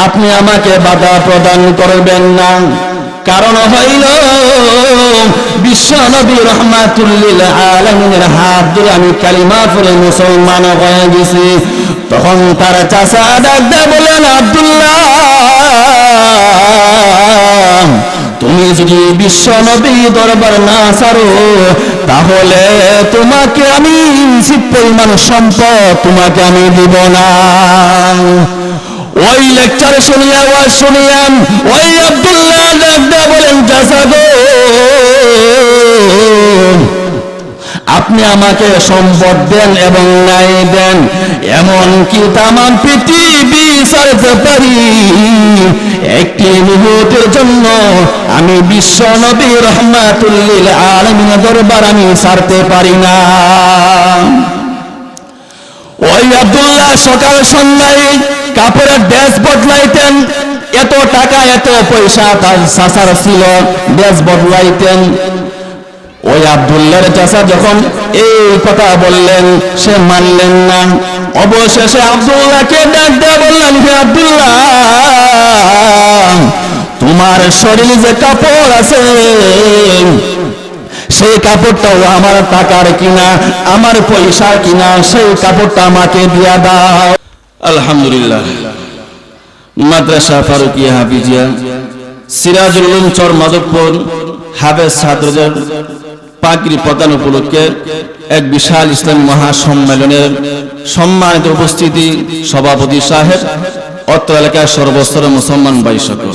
আপনি আমাকে বাধা প্রদান করবেন না। কারণ হইল বিশ্ব নবী রাহমাতুল লিল আলামিনের হাত ধরে আমি কালিমা পড়ে মুসলমান হয়ে গেছি। তখন তার চাচা ডাক দিয়ে বলেন, আব্দুল্লাহ, তুমি যদি বিশ্ব নবী দরবার না ছাড়ো তাহলে তোমাকে আমি ইঞ্চি পরিমাণ সম্পদ তোমাকে আমি দিব না। ওই লেকচার শুনিয়া ওয়াজ শুনিয়া ওই আব্দুল্লাহ ডাক দিয়ে বলেন, চাচা গো, আপনি আমাকে সম্পদ দেন এবং নাই দেন, এমন কি তাম পৃথিবী ছাড়তে পারি, একটি মুহূর্তের জন্য আমি বিশ্ব নবী রাহমাতুল লিল আলামিনের দরবার আমি ছাড়তে পারি না। ওই আব্দুল্লাহ সকাল সন্ধ্যায় কাপড়ের ড্রেস বদলাইতেন, এত টাকা এত পয়সা তার চাচার ছিল, ড্রেস বদলাইতেন। ওই আব্দুল্লাহর চাচা যখন এই কথা বললেন সে মানলেন না। অবশেষে আব্দুল্লাহকে ডাক দিয়ে বললেন, হে আব্দুল্লাহ, তোমার শরীরে যে কাপড় আছে সেই কাপড়টাও আমার টাকার কিনা, আমার পয়সার কিনা, সেই কাপড়টা আমাকে দিয়া দাও। আলহামদুলিল্লাহ, মাদ্রাসা ফারুকিয়া হাফিজিয়া সিরাজুল উলুম চর মাধবপুর হাফেজ ছাত্রদের পাগড়ি প্রদান উপলক্ষে এক বিশাল ইসলামী মহাসম্মেলনের সম্মানিত উপস্থিতি সভাপতি সাহেব, অত্র এলাকার সর্বস্তরের মুসলমান ভাই সকল,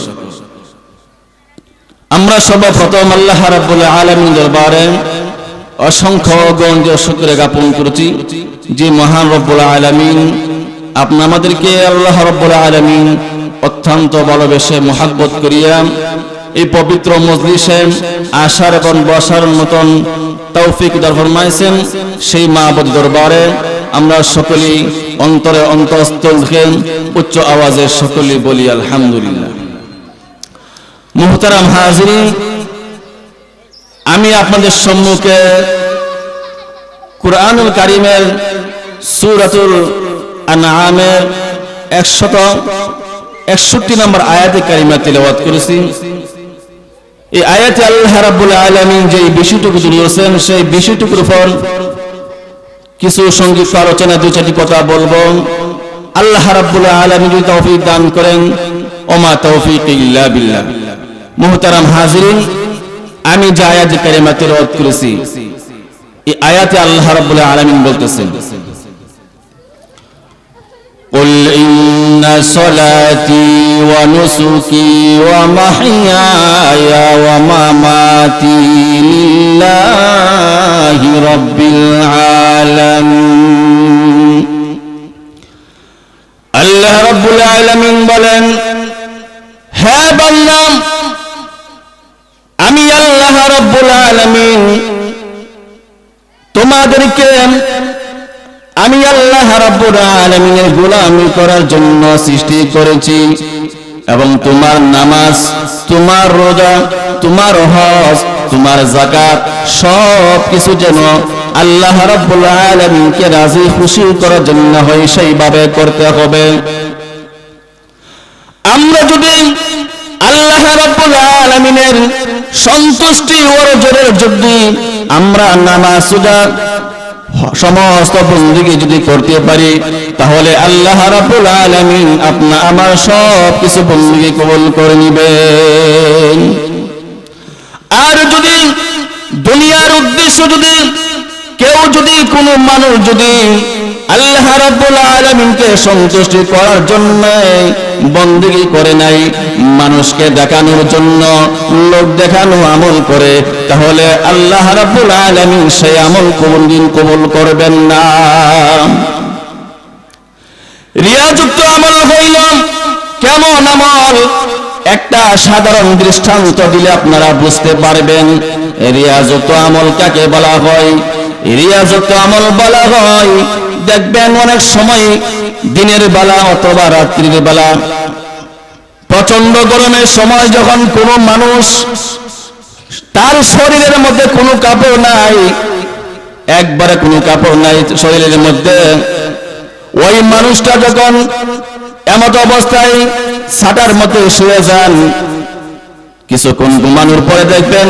আমরা সর্বপ্রথম আল্লাহ রাব্বুল আলামিন দরবারে অসংখ্য গঞ্জে শুকরিয়া জ্ঞাপন করছি যে মহান রব্বুল আলামিন আপনি আমাদেরকে আল্লাহ রাব্বুল আলামিন অত্যন্ত ভালোবেসে মহব্বত করিয়া এই পবিত্র মজলিসে আসার এবং বসার মতন তৌফিক দান ফরমাইছেন। সেই মাহবুব দরবারে আমরা সকলেই অন্তরে অন্তঃস্থল থেকে উচ্চ আওয়াজে সকলেই বলি আলহামদুলিল্লাহ। মুহতারাম হাজিরিন, আমি আপনাদের সম্মুখে কুরআনুল কারীমের সূরাতুল আনআমের 161 নম্বর আয়াতে কারিমা তিলাওয়াত করেছি। এই আয়াতে আল্লাহ রাব্বুল আলামিন যে বিষয়টুকু বলেছেন সেই বিষয়টুকুর উপর কিছু সংক্ষিপ্ত আলোচনা, দুই চারটি কথা বলবো। আল্লাহ রাব্বুল আলামিন যদি তৌফিক দান করেন, ওমা তৌফিক ইল্লা বিল্লাহ। মুহতারাম হাজিরিন, আমি যে আয়াতে কারিমা তিলাওয়াত করেছি এই আয়াতে আল্লাহ রাব্বুল আলামিন বলতেছেন, قل إن صلاتي ونسكي ومحياي ومماتي لله رب العالمين। আল্লাহ রাব্বুল আলামিন বলেন, হে বান্দা, আমি আল্লাহ রাব্বুল আলামিন তোমাদেরকে আমি আল্লাহ রাব্বুল আলামিনের গোলামি করার জন্য সৃষ্টি করেছি এবং তোমার নামাজ, তোমার রোজা, তোমার হজ, তোমার যাকাত সব কিছু যেন আল্লাহ রাব্বুল আলামিনকে রাজি খুশি করার জন্য হয় সেইভাবে করতে হবে। আমরা যদি আল্লাহ রাব্বুল আলামিনের সন্তুষ্টি অর্জনের জন্য আমরা নামাজ, রোজা, সমস্ত বন্দেগী যদি করতে পারি তাহলে আল্লাহ রাব্বুল আলামিন আপনা আমার সব কিছু বন্দেগী কবুল করে নেবেন। আর যদি দুনিয়ার উদ্দেশ্য যদি কেউ যদি কোনো মানুষ যদি আল্লাহ রাব্বুল আলামিনকে সন্তুষ্টি করার জন্য বন্দেগী করে নাই, মানুষকে দেখানোর জন্য, লোক দেখানো আমল করে, তাহলে আল্লাহ রাব্বুল আলামিন সেই আমল কোনদিন কবুল করবেন না। রিয়াযুক্ত আমল হইল কেমন আমল? একটা সাধারণ দৃষ্টান্ত দিলে আপনারা বুঝতে পারবেন রিয়াযুক্ত আমল কাকে বলা হয়। রিয়াযুক্ত আমল বলা হয়, দেখবেন অনেক সময় দিনের বেলা অথবা রাত্রির বেলা প্রচন্ড গরমের সময় যখন কোনো মানুষ তার শরীরের মধ্যে কোনো কাপড় নাই, একবারে কোনো কাপড় নাই শরীরের মধ্যে, ওই মানুষটা যখন এমত অবস্থায় ছাটার মতো শুয়ে যান, কিছুক্ষণ ঘুমানোর পরে দেখবেন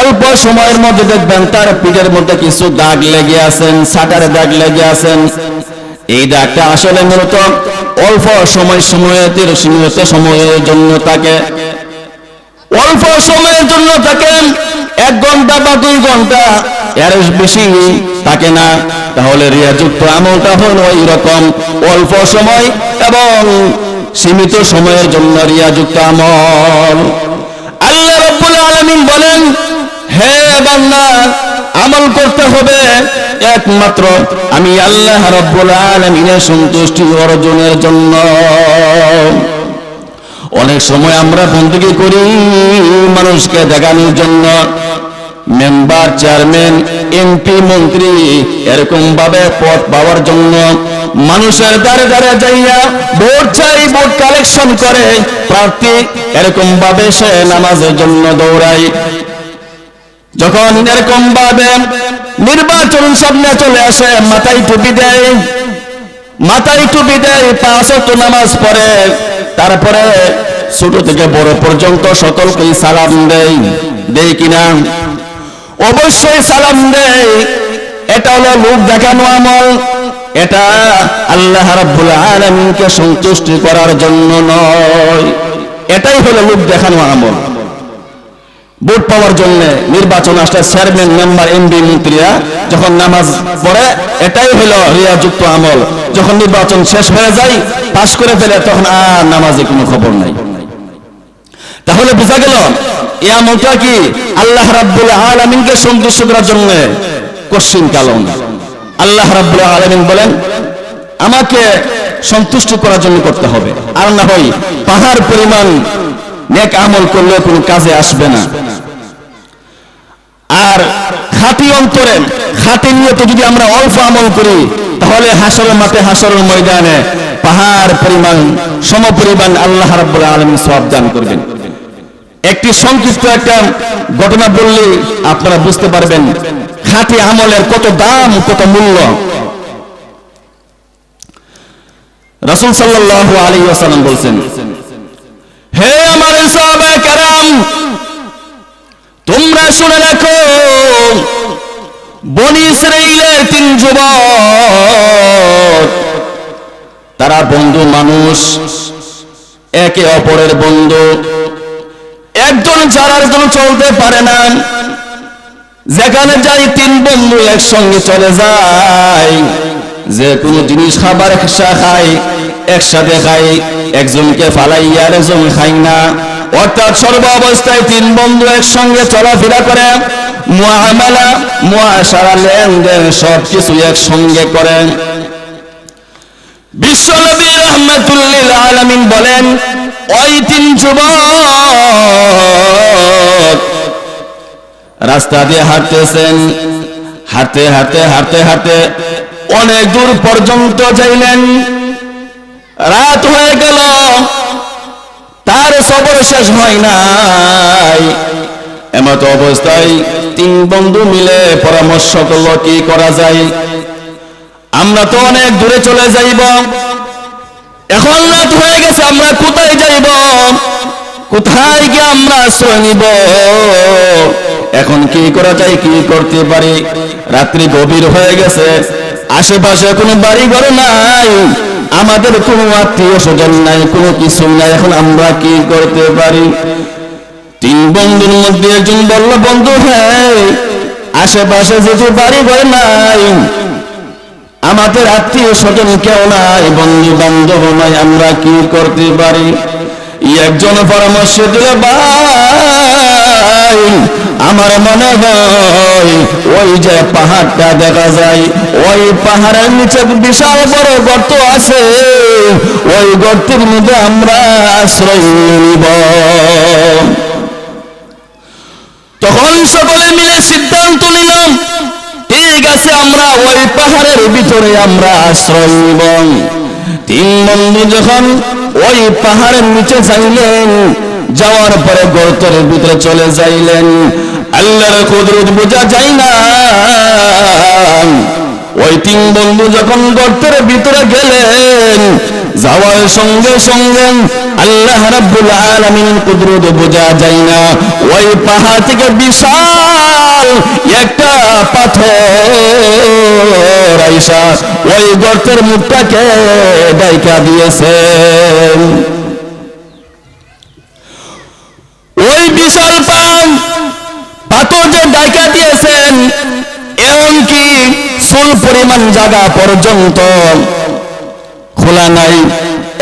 অল্প সময়ের মধ্যে দেখবেন তার পিঠের মধ্যে কিছু দাগ লেগে আছেন, ছাটার দাগ লেগে আছেন। এই দাগটা আসলে মূলত অল্প সময়ের জন্য থাকে, অল্প সময়ের জন্য থাকে, 1 ঘন্টা বা 2 ঘন্টা, এর বেশি থাকে না। তাহলে রিয়াযুক্ত আমলটা হলো ওই রকম অল্প সময় এবং সীমিত সময়ের জন্য রিয়াযুক্ত আমল। আল্লাহ রাব্বুল আলামিন বলেন, হে বান্দা, আমল করতে হবে একমাত্র আমি আল্লাহ রাব্বুল আলামিনের সন্তুষ্টি অর্জনের জন্য। অনেক সময় আমরা বندگی করি মানুষকে দেখানোর জন্য, মেম্বার, চেয়ারম্যান, এমপি, মন্ত্রী এরকম ভাবে পদ পাওয়ার জন্য মানুষের দ্বারে দ্বারে যাইয়া ভোট চাই, ভোট কালেকশন করে প্রার্থী, এরকম ভাবে সে নামাজের জন্য দৌড়ায়। যখন এরকম ভাবে নির্বাচন সামনে চলে আসে, মাথায় টুপি দেয়, 5 ওয়াক্ত নামাজ পড়ে, তারপরে ছোট থেকে বড় পর্যন্ত সকলকেই সালাম দেয় কিনা? অবশ্যই সালাম দেয়। এটা হলো লোক দেখানো আমল, এটা আল্লাহ রাব্বুল আলামিনকে সন্তুষ্টি করার জন্য নয়। এটাই হলো লোক দেখানো আমল। ভোট পাওয়ার জন্য নির্বাচন আসলে চেয়ারম্যান, মেম্বার, এমপি, মন্ত্রীরা যখন নামাজ পড়ে, এটাই হলো রিয়াযুক্ত আমল। যখন নির্বাচন শেষ হয়ে যায়, পাশ করে ফেলে, তখন আর নামাজে কোনো খবর নাই। তাহলে বোঝা গেল এই আমলটা কি আল্লাহ রাব্বুল আলামিনকে সন্তুষ্ট করার জন্য কঠিন কালম। আল্লাহ রাব্বুল আলামিন বলেন, আমাকে সন্তুষ্ট করার জন্য করতে হবে, আর না হয় পাহাড় পরিমাণ নেক আমল করলে কোনো কাজে আসবে না। আর খাঁটি অন্তরে, খাঁটি নিয়তে যদি আমরা অল্প আমল করি, তাহলে হাসরের মাঠে, হাসরের ময়দানে পাহাড় পরিমাণ, সমপরিমাণ আল্লাহ রাব্বুল আলামিন সওয়াব দান করবেন। একটি সংক্ষিপ্ত একটা ঘটনা বললে আপনারা বুঝতে পারবেন খাঁটি আমলের কত দাম, কত মূল্য। রাসূল সাল্লাল্লাহু আলাইহি ওয়াসাল্লাম বলেন, হে আমার সাহাবায়ে কেরাম, তোমরা শুনে রাখো, বনী ইসরাঈলের 3 যুবক, তারা বন্ধু মানুষ, একে অপরের বন্ধু, একজন যারার জন্য চলতে পারে না। যেখানে যাই 3 বন্ধু একসঙ্গে চলে যায়, যে কোনো জিনিস খাবার একসাথে খাই, একজনকে ফালাইয়া আরেকজন খাই না। অর্থাৎ সর্ব অবস্থায় 3 বন্ধু একসঙ্গে চলাফেরা করে, মুআমালা, মুআশারা, লেনদেন সবকিছু একসঙ্গে করেন। বিশ্বনবী রাহমাতুল লিল আলামিন বলেন, ওই 3 যুবক রাস্তা দিয়ে হাঁটতেছেন, হাঁটতে হাঁটতে হাঁটতে হাঁটতে অনেক দূর পর্যন্ত যাইলেন। রাত হয়ে গেল, তার সবর শেষ হয় নাই। এমত অবস্থায় 3 বন্ধু মিলে পরামর্শ করলো কি করা যায়। আমরা তো অনেক দূরে চলে যাইব, এখন রাত হয়ে গেছে, আমরা কোথায় যাইব? কোথায় গিয়ে আমরা আশ্রয় নিব? এখন কি করা যায়, কি করতে পারি? রাত্রি গভীর হয়ে গেছে, আশেপাশে কোনো বাড়ি ঘর নাই, আমাদের কোনো আত্মীয় স্বজন নাই, কোনো কিছু নাই, এখন আমরা কি করতে পারি? 3 বন্ধুর মধ্যে একজন বলল, বন্ধু, হ্যাঁ, আশেপাশে যেহেতু বাড়ি ঘর নাই, আমাদের আত্মীয় স্বজন কেউ নাই, বন্ধু বান্ধব নাই, আমরা কি করতে পারি? একজন পরামর্শ দিল, ভাই, আমার মনে হয় ওই যে পাহাড়টা দেখা যায়, ওই পাহাড়ের নিচে বিশাল বড় গর্ত আছে, ওই গর্তের মধ্যে আমরা আশ্রয় নিব। তখন সকলে মিলে সিদ্ধান্ত নিলাম, ঠিক আছে, আমরা ওই পাহাড়ের ভিতরে আমরা আশ্রয় নিব। 3 বন্ধু যখন ওই পাহাড়ের নিচে যাইলেন, যাওয়ার পরে গর্তের ভিতরে চলে যাইলেন। আল্লাহর কুদরত বোঝা যায় না, ওই তিন বন্ধু যখন গর্তের ভিতরে গেলেন, যাওয়ার সঙ্গে সঙ্গে আল্লাহ রাব্বুল আলামিন কুদরত বোঝা যায় না, ওই পাহাড় থেকে বিশাল একটা পাথর আইসা ওই গর্তের মুখটাকে ঢাইকা দিয়েছেন। ওই বিশাল পাথর যে ঢাইকা দিয়েছেন, এমনকি চুল পরিমাণ জায়গা পর্যন্ত খোলা নাই,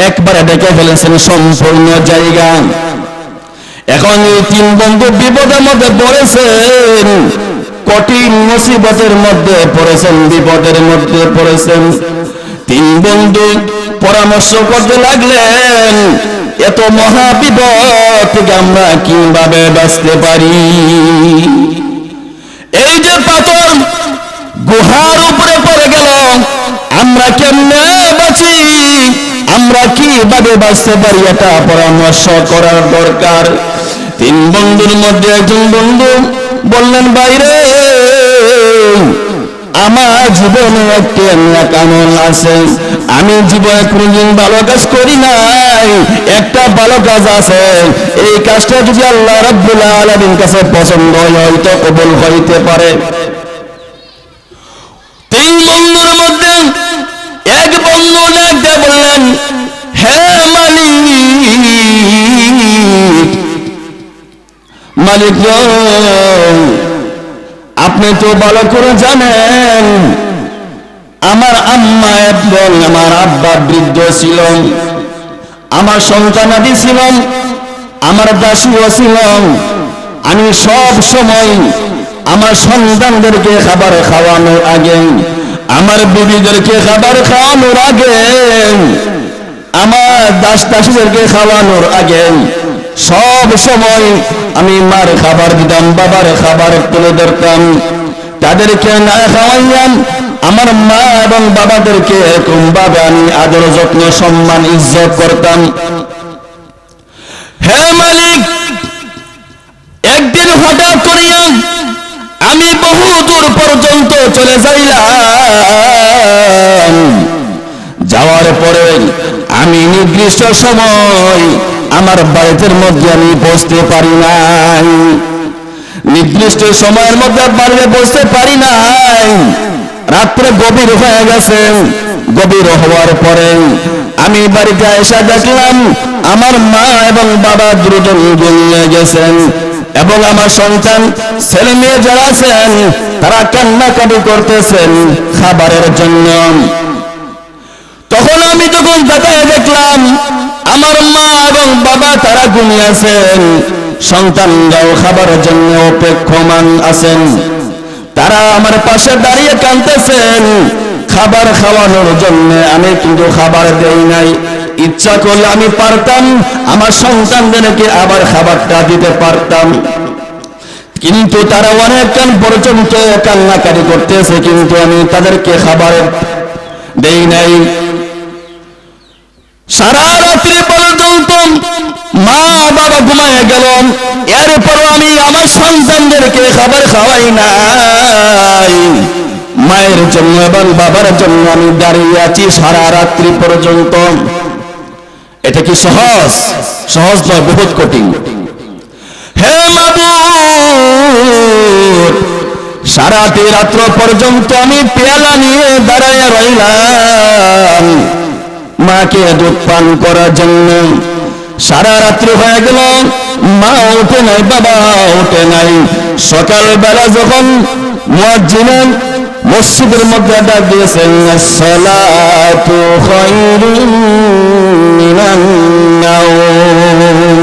একবারে ডেকে ফেলেছেন সম্পূর্ণ জায়গা। এখন এই তিন বন্ধু বিপদের মধ্যে পড়েছেন, কঠিন মুসিবতের মধ্যে পড়েছেন, বিপদের মধ্যে পড়েছেন। তিন বন্ধু পরামর্শ করতে লাগলেন, এত মহা বিপদ থেকে আমরা কিভাবে বাঁচতে পারি? এই যে পাথর গুহার উপরে পড়ে গেল, আমরা কেমনে বাঁচি, আমরা কিভাবে বাঁচতে পারি, এটা পরামর্শ করার দরকার। তিন বন্ধুর মধ্যে একজন বন্ধু বললেন, বাইরে আমার জীবনে একটি আমল আছে, আমি জীবনে কোনদিন ভালো কাজ করি নাই, একটা ভালো কাজ আছে, এই কাজটা যদি আল্লাহ রাব্বুল আলামিন কাছে পছন্দ হয় হয়তো কবুল হইতে পারে। তিন বন্ধুর মধ্যে এক বন্ধু ডাকতে বললেন, হে মালিক আপনি তো ভালো করে জানেন আমার আম্মা এবং আমার আব্বা বৃদ্ধ ছিল, আমার সন্তানাদি ছিল, আমার দাসীও ছিল, আমি সব সময় আমার সন্তানদেরকে খাবার খাওয়ানোর আগে, আমার বিবিদেরকে খাবার খাওয়ানোর আগে, আমার দাস দাসীদেরকে খাওয়ানোর আগে সব সময় আমি মার খাবার দিতাম, বাবার খাবার তুলে ধরতাম, তাদেরকে না খাওয়াইলাম আমার মা এবং বাবাদেরকে এরকম ভাবে আমি আদর যত্ন সম্মান ইজ্জত করতাম। হে মালিক, একদিন হঠাৎ করিয়া আমি বহু দূর পর্যন্ত চলে যাইলাম, যাওয়ার পরে আমি নির্দিষ্ট সময় আমার বাড়ির মধ্যে আমি বসতে পারি নাই, নির্দিষ্ট সময়ের মধ্যে বাড়িতে বসতে পারি নাই, রাত্রে গভীর হয়ে গেছে, গভীর হওয়ার পরে আমি বাড়িতে এসে দেখলাম আমার মা এবং বাবা দুজন ঘুমিয়ে গেছেন এবং আমার সন্তান ছেলে মেয়ে যারা আছেন তারা কান্নাকাটি করতেছেন খাবারের জন্য। তখন আমি যখন তাকায় দেখলাম আমার মা এবং বাবা তারা ঘুমিয়ে আছেন, সন্তানরাও খাবারের জন্য অপেক্ষমান আছেন, তারা আমার পাশে দাঁড়িয়ে কাঁদতেছেন খাবার খাওয়ানোর জন্য। আমি কিন্তু খাবার দেই নাই, ইচ্ছা করলে আমি পারতাম আমার সন্তানদেরকে আবার খাবারটা দিতে পারতাম, কিন্তু তারা অনেকক্ষণ পর্যন্ত কান্নাকাটি করতেছে, কিন্তু আমি তাদেরকে খাবার দেই নাই। সারা রাত্রি পর্যন্ত মা বাবা ঘুমায় গেল, এরপরও আমি আমার সন্তানদেরকে খাবার খাওয়াই নাই। মায়ের জন্য এবং বাবার জন্য আমি দাঁড়িয়ে আছি সারা রাত্রি পর্যন্ত। এটা কি সহজ? সহজ নয়, বহুত কঠিন। হে মাবুদ, সারাটি রাত্র পর্যন্ত আমি পেয়ালা নিয়ে দাঁড়ায় রইলাম মাকে দুধ পান করার জন্য। সারা রাত্রি হয়ে গেল, মা উঠে নাই, বাবা উঠে নাই। সকালবেলা যখন মুয়াজ্জিন মসজিদের মধ্যে ডাক দিয়েছেন, আসসালাতু খায়রুম মিনান নাওম,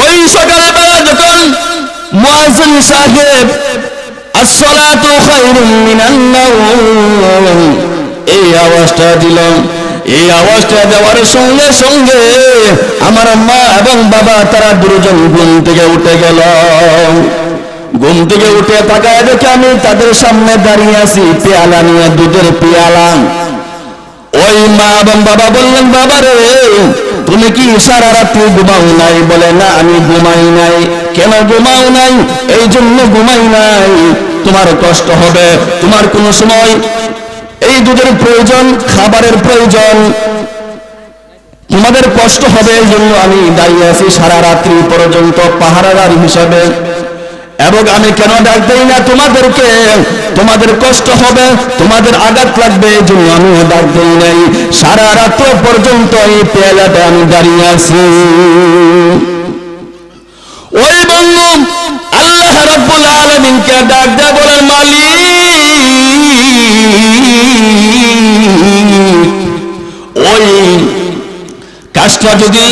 ওই সকালবেলা যখন মুয়াজ্জিন সাহেব আসসালাতু খায়রুম মিনান নাওম এই আওয়াজটা দিল, এই আওয়াজটা দেওয়ার সঙ্গে সঙ্গে আমার মা এবং বাবা তারা দুজন ঘুম থেকে উঠে গেল। ঘুম থেকে উঠে তাকায় দেখে আমি তাদের সামনে দাঁড়িয়ে আছি পেয়ালা নিয়ে, দুধের পেয়ালা। ওই মা এবং বাবা বললেন, বাবা রে তুমি কি সারা রাত্রি ঘুমাও নাই? বলে না, আমি ঘুমাই নাই। কেন ঘুমাও নাই? এই জন্য ঘুমাই নাই তোমার কষ্ট হবে, তোমার কোনো সময় এই দুধের প্রয়োজন, খাবারের প্রয়োজন, তোমাদের কষ্ট হবে, এই জন্য আমি দাঁড়িয়ে আছি সারা রাত্রি পর্যন্ত পাহারাদার হিসাবে। এবং আমি কেন ডাক দেই না তোমাদেরকে? তোমাদের কষ্ট হবে, তোমাদের আঘাত লাগবে, এই জন্য আমি ডাক দেই নাই। সারা রাত্র পর্যন্ত এই পেয়ালাটা আমি দাঁড়িয়ে আছি। ওই বন্ধু আল্লাহ রাব্বুল আলামিনকে ডাক দেয়, বলেন মালিক, ওই কাজটা যদি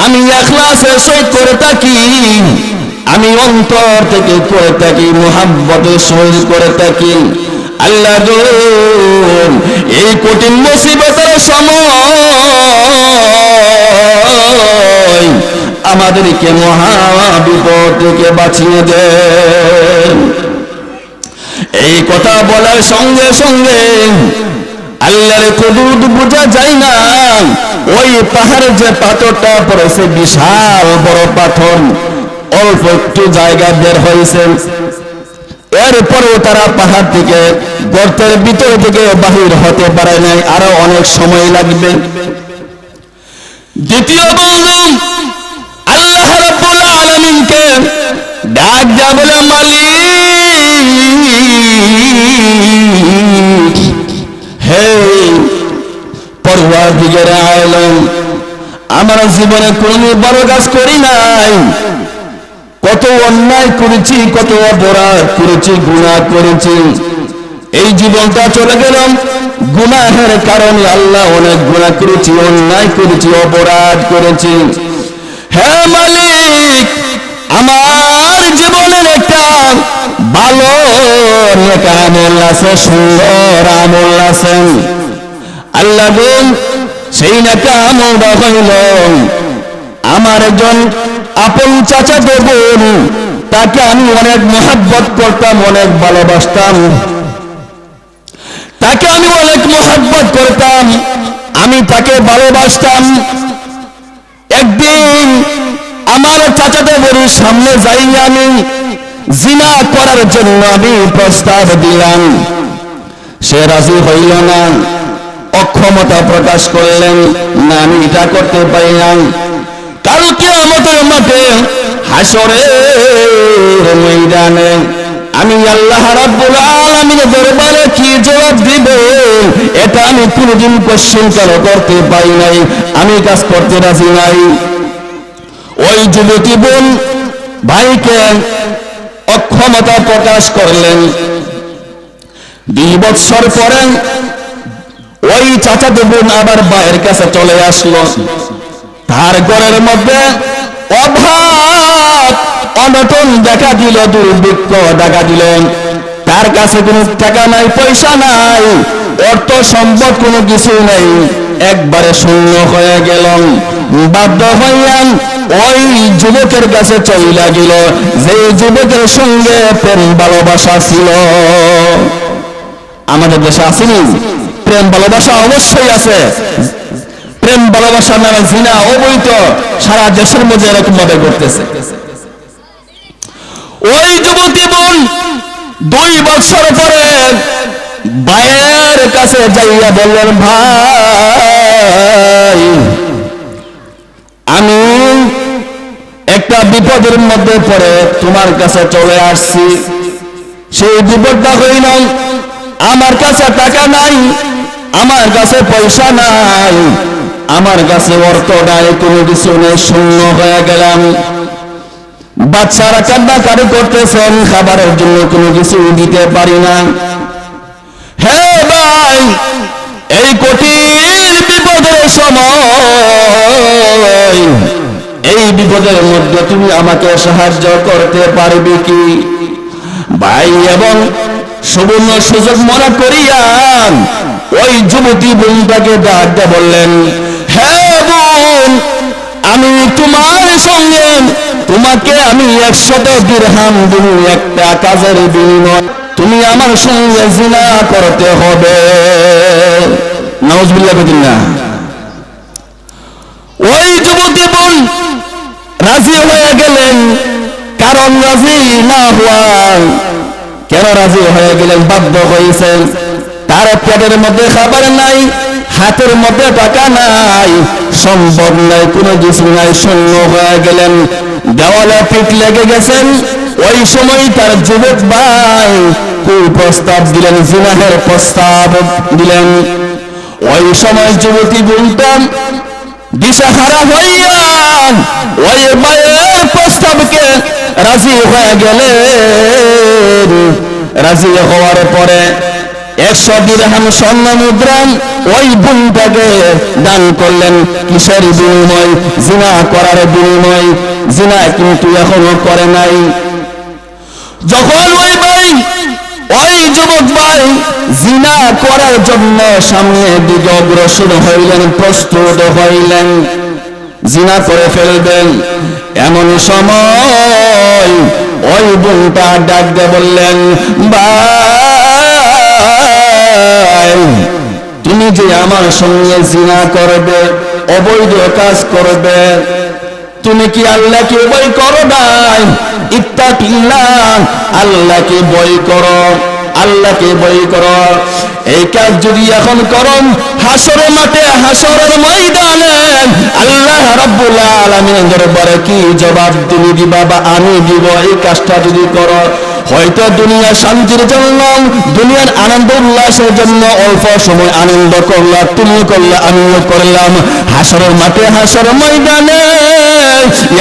আমি ইখলাসের সহিত করে থাকি, আমি অন্তর থেকে করে থাকি, মুহাব্বতের সহিত করে থাকি, আল্লাহ গো এই কঠিন মুসিবতের সময় আমাদেরকে মহা বিপদ থেকে বাঁচিয়ে দেন। এই কথা বলার সঙ্গে সঙ্গে আল্লাহর কুদরত বোঝা যায় না। ওই পাহাড়ে যে পাথরটা পড়েছে, বিশাল বড় পাথর, অল্প একটু জায়গা বের হয়েছে, এরপরেও তারা পাহাড় থেকে গর্তের ভিতর থেকে বাহির হতে পারে নাই, আরো অনেক সময় লাগবে। দ্বিতীয় বন্ধু আল্লাহ রাব্বুল আলামিনকে ডাক দেয়া, বলে মালিক, হে পরওয়ারদিগার আলম, আমার জীবনে কোনো বড় কাজ করি নাই, কত অন্যায় করেছি, কত অপরাধ করেছি, গুনাহ করেছি, এই জীবনটা চলে গেলাম গুনাহের কারণে। আল্লাহ অনেক গুনাহ করেছি, অন্যায় করেছি, অপরাধ করেছি। হে মালিক, আমার জীবনের একটা ভালো নেক আমল আছে, সুন্দর আমল আছে। আল্লাহ গো সেই নেক আমলটা হইল, আমার একজন আপন চাচাতো বোন, তাকে আমি অনেক মহব্বত করতাম, অনেক ভালোবাসতাম, তাকে আমি অনেক মহব্বত করতাম, আমি তাকে ভালোবাসতাম। একদিন আমার চাচাতো বোনের সামনে যাই আমি জিনা করার জন্য আমি প্রস্তাব দিলাম, সে রাজি হইল না, অক্ষমতা প্রকাশ করলেন, না আমি এটা করতে পারি না। কাল কিয়ামতের মাঠে হাসরের ময়দানে আমি আল্লাহ রাব্বুল আলামিনের দরবারে কি জবাব দিব, এটা আমি কোনদিন কোশ্চেন করতে পারি নাই, আমি কাজ করতে রাজি নাই। ওই যুবতী বোন ভাইকে অক্ষমতা প্রকাশ করলেন। 2 বছর পরে ওই চাচাতো বোন আবার ভাইয়ের কাছে চলে আসলো। তার ঘরের মধ্যে অভাব অনটন দেখা দিল, দুর্ভিক্ষ দেখা দিল, তার কাছে কোনো টাকা নাই, পয়সা নাই, অর্থ সম্পদ কোনো কিছু নাই, একবারে শূন্য হয়ে গেল। বাধ্য হইলাম ওই যুবকের কাছে চলে গেল, যে যুবকের সঙ্গে প্রেম ভালোবাসা ছিল। আমাদের দেশে আসেনি প্রেম ভালোবাসা? অবশ্যই আছে। প্রেম ভালোবাসার নামে জিনা অবৈধ সারা দেশের মধ্যে এরকম ভাবে করতেছে। ওই যুবতী বোন 2 বছর পরে ভাইয়ের কাছে যাইয়া বললেন, ভাই আমি একটা বিপদের মধ্যে পড়ে তোমার কাছে চলে আসছি। সেই বিপদটা হইল, আমার কাছে টাকা নাই, আমার কাছে পয়সা নাই, আমার কাছে অর্থ নাই, কোনো কিছু নেই, শূন্য হয়ে গেলাম। বাচ্চারা কান্নাকাটি করতেছেন, খাবারের জন্য কোনো কিছু দিতে পারি না। হে ভাই, এই কঠিন বিপদের সময়, এই বিপদের মধ্যে তুমি আমাকে সাহায্য করতে পারবে কি? ভাই এবং সুবর্ণ সুযোগ মনে করিয়া ওই যুবতী বোনটাকে ডাকতে বললেন, হে বোন, আমি তোমার সঙ্গে, তোমাকে আমি 100 দিরহাম দিব, একটা কাজের বিনিময় তুমি আমার সঙ্গে জিনা করতে হবে। নাউজুবিল্লাহ বিল্লাহ। ওই যুবতী বোন রাজি হয়ে গেলেন, কারণ রাজি না হওয়া কেন রাজি হয়ে গেলেন, বাধ্য হয়েছেন? তার পেটের মধ্যে খাবার নাই, হাতের মধ্যে টাকা নাই, সম্ভব নাই, কোনো কিছু নাই, শূন্য হয়ে গেলেন, দেওয়ালে পিঠ লেগে গেছেন। ওই সময় তার যুবক ভাই কুপ্রস্তাব দিলেন, জিনাহের প্রস্তাব দিলেন। ওই সময় যুবতী বলতাম দিশাহারা হইয়া ওই ভাইয়ের প্রস্তাবকে রাজি হয়ে গেলেন। রাজি হওয়ার পরে 100 দিরহাম স্বর্ণ মুদ্রা ওই বোনটাকে দান করলেন। কিসের বিনিময়? জিনা করার বিনিময়। জিনা কিন্তু এখনো করে নাই। যখন ওই যুবক ভাই জিনা করার জন্য সামনে দিকে অগ্রসর হইলেন, প্রস্তুত হইলেন, জিনা করে ফেলবেন, এমন সময় ওই বোনটা ডাক দিয়ে বললেন, ভাই তুমি যে আমার সঙ্গে জিনা করবে, অবৈধ কাজ করবে, তুমি কি আল্লাহকে ভয় করো নাই? ইত্তাকিল্লাহ, আল্লাহকে ভয় করো, আল্লাহকে ভয় করো। এই কাজ যদি এখন করো, হাসরের মাঠে, হাসরের ময়দানে আল্লাহ রাব্বুল আলামিনের দরবারে কি জবাব তুমি দিবা বা আমি দিব? এই কাজটা যদি করো, হয়তো দুনিয়া শান্তির জন্য, দুনিয়ার আনন্দ উল্লাসের জন্য অল্প সময় আনন্দ করলাম, তুমি করলে আমিও করলাম, হাসরের মাঠে, হাসরের ময়দানে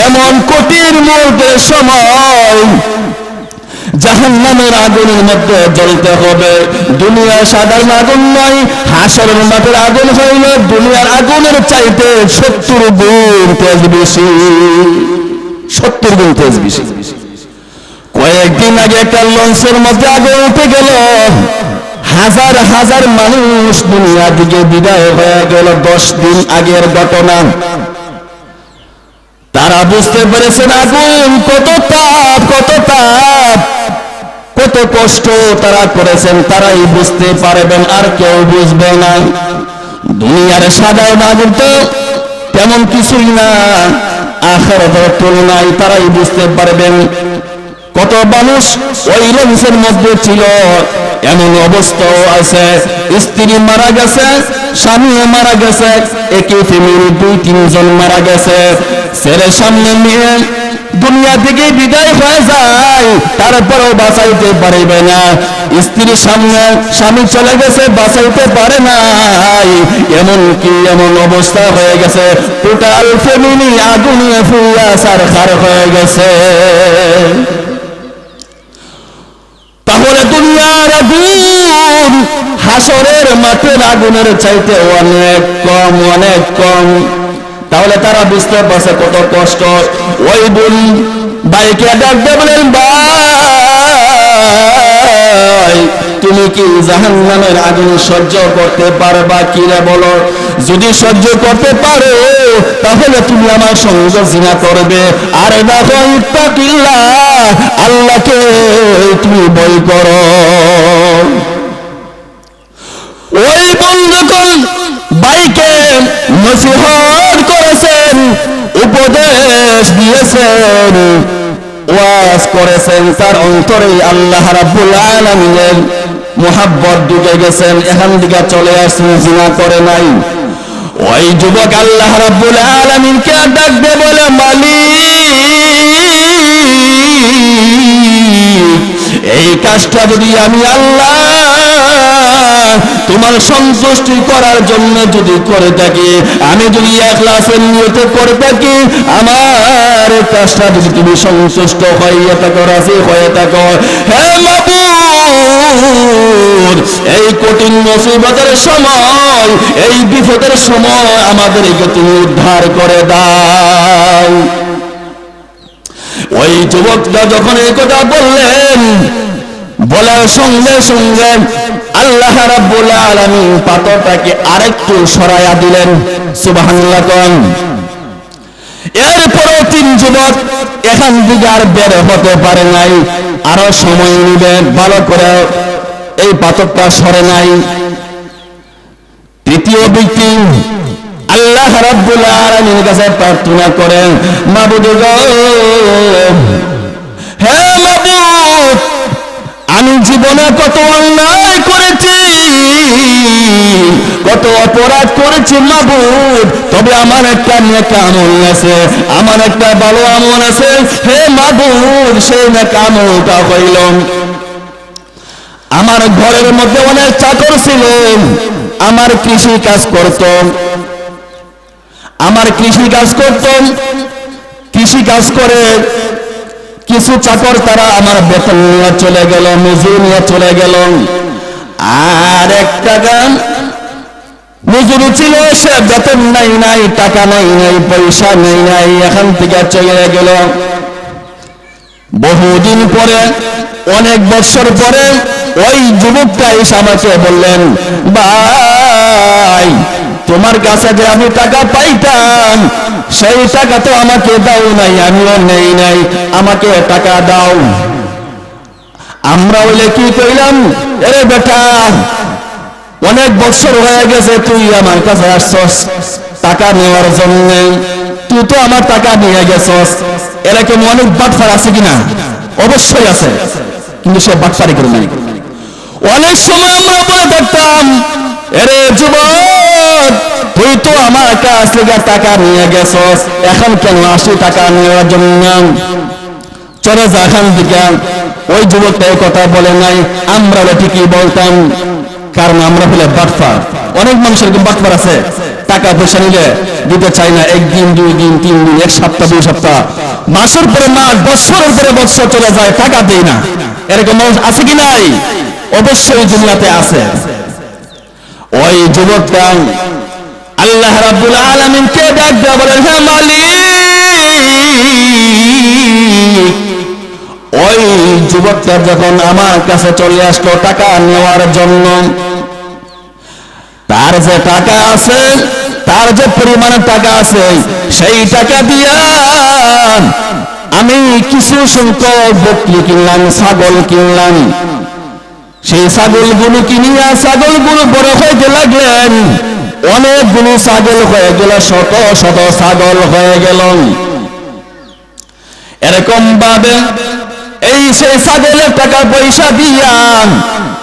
এমন কঠিন মুহূর্তের সময় জাহান্নামের আগুনের মধ্যে জ্বলতে হবে। দুনিয়া সাধারণ আগুন নয়, হাসরের মাঠের আগুন হইল দুনিয়ার আগুনের চাইতে 70 গুণ তেজ বেশি, 70 গুণ তেজ বেশি। কয়েকদিন আগে একটা লঞ্চের মধ্যে আগুন উঠে গেল, হাজার হাজার মানুষ দুনিয়া থেকে বিদায় হয়ে গেল। 10 দিন আগের ঘটনা। তারা বুঝতে পেরেছেন আগুন কত তাপ, কত তাপ, কত কষ্ট তারা করেছেন, তারাই বুঝতে পারবেন, আর কেউ বুঝবে না। দুনিয়ার সাধারণ আগুন তো তেমন কিছুই না, আখিরাতের তুলনায় তারাই বুঝতে পারবেন। কত মানুষ ওই লঞ্চের মধ্যে ছিল, এমন অবস্থাও আছে, স্ত্রী মারা গেছে, স্বামীও মারা গেছে, একই ফ্যামিলি 2-3 জন মারা গেছে। ছেলে সামনে নিয়ে দুনিয়া থেকে বিদায় হয়ে যায়, তারপরেও বাঁচাইতে পারবে না। স্ত্রীর সামনে স্বামী চলে গেছে, বাঁচাইতে পারে নাই। এমনকি এমন অবস্থা হয়ে গেছে, টোটাল ফ্যামিলি আগুনে পুড়িয়া ছারখার হয়ে গেছে। তাহলে দুনিয়ার আগুন হাসরের মাঠের আগুনের চাইতে অনেক কম, অনেক কম। তাহলে তারা বুঝতে পারছে কত কষ্ট। ওই বোন ভাইকে ডাকতে বলেন, ভাই তুমি কি জাহান্নামের আগুন সহ্য করতে পারবা কিনা বলো? যদি সহ্য করতে পারো তাহলে তুমি আমার সঙ্গে জিনা করবে। আর দেখো, ইত্তাকিল্লাহ, আল্লাহকে তুমি ভয় করো। ওই বোন যখন ভাইকে নসিহত করেছেন, উপদেশ দিয়েছেন, ওয়াজ করেছেন, তার অন্তরে আল্লাহ রাব্বুল আলামিনের মুহাব্বত ঢুকে গেছেন, এখান থেকে চলে আসছেন, জিনা করে নাই। ওই যুবক আল্লাহ রাব্বুল আলামিনকে ডাকবে বলে, মালিক এই কাজটা যদি আমি আল্লাহ তোমার সন্তুষ্টি করার জন্য যদি করে থাকি, আমি যদি ইখলাসের নিয়তে করে থাকি, আমার কাজটা যদি তুমি সন্তুষ্ট হইয়া থাকো, রাজি হয়ে থাকো, হে মাবুদ এই কঠিন মুসিবতের সময়, এই বিপদের সময় আমাদেরকে তুমি উদ্ধার করে দাও। ওই যুবকটা যখন এই কথা বললেন, বলার সঙ্গে সঙ্গে আল্লাহ রাব্বুল আলামিন পাথরটাকে আরেকটু সরাইয়া দিলেন। সুবহানাল্লাহ। এরপরও 3 যুবক এখান থেকে আর বের হতে পারে নাই, আরো সময় নিবে, ভালো করে এই পাথরটা সরে নাই। তৃতীয় ব্যক্তি আল্লাহ রাব্বুল আলামিনের কাছে প্রার্থনা করেন, মাবুদ গো, হে মাবুদ আমি জীবনে কত অন্যায় করেছি, কত অপরাধ করেছি মাবুদ, তবে আমার একটা নেক আমল আছে, আমার একটা ভালো আমল আছে। হে মাবুদ, সেই নেক আমলটা হইল আমার ঘরের মধ্যে অনেক চাকর ছিল, আমার কৃষি কাজ করত, আমার কৃষি কাজ করত। কৃষি কাজ করে কিছু চাকর তারা আমার বেতন নিয়ে চলে গেল, মজুরি নিয়ে চলে গেল। আর একটা গান মজুরি ছিল, সে বেতন নাই নাই, টাকা নাই নাই, পয়সা নেই নাই, এখান থেকে চলে গেল। বহুদিন পরে, অনেক বছর পরে ওই যুবকটা এসে আমাকে বললেন, ভাই তোমার কাছে যে আমি টাকা পাইতাম, সেই টাকা তো আমাকে দাও নাই, আমিও নেই নাই, আমাকে টাকা দাও। আমরা বলে কি কইলাম, এরে বেটা অনেক বছর হয়ে গেছে তুই আমার কাছে আসছস টাকা নেওয়ার জন্য, তুই তো আমার টাকা নিয়ে গেছস। এরকম অনেক বাটফার আছে কিনা? অবশ্যই আছে, কিন্তু সে বাটফারি করে নাই। অনেক সময় আমরা বলে থাকতাম, এরে যুবক তুই তো আমার কাছ থেকে টাকা নিয়ে গেছস, এখন কেন আসি টাকা নেওয়ার জন্য? চলে যা এখান থেকে। ওই যুবকটা এই কথা বলে নাই, আমরা ঠিকই বলতাম, কারণ আমরা হলে বাটফার। অনেক মানুষের বাটফার আছে, টাকা পয়সা নিলে দিতে চাই না, একদিন দুই দিন তিন দিন, এক সপ্তাহ দুই সপ্তাহ, মাসের পরে মাস, বছরের পরে বছর চলে যায়, টাকা দেয় না। এরকম মানুষ আছে কি নাই? অবশ্যই দুনিয়াতে আছে। ওই যুবকটা আল্লাহ রাব্বুল আলামিনকে ডাক দিয়ে বলেন, হে মালিক। ওই যুবকটা যখন আমার কাছে চলে আসলো টাকা নেওয়ার জন্য, তার যে টাকা আছে, তার যে পরিমাণ টাকা আছে, সেই টাকা দিয়া আমি কিছু সংখ্যক বকরি কিনলাম, ছাগল কিনলাম। সেই ছাগলগুলো কিনিয়া ছাগলগুলো বড় হইতে লাগলেন, অনেকগুলো ছাগল হয়ে গেল, শত শত ছাগল হয়ে গেল। এরকম ভাবে এই সেই ছাগলের টাকা পয়সা দিয়া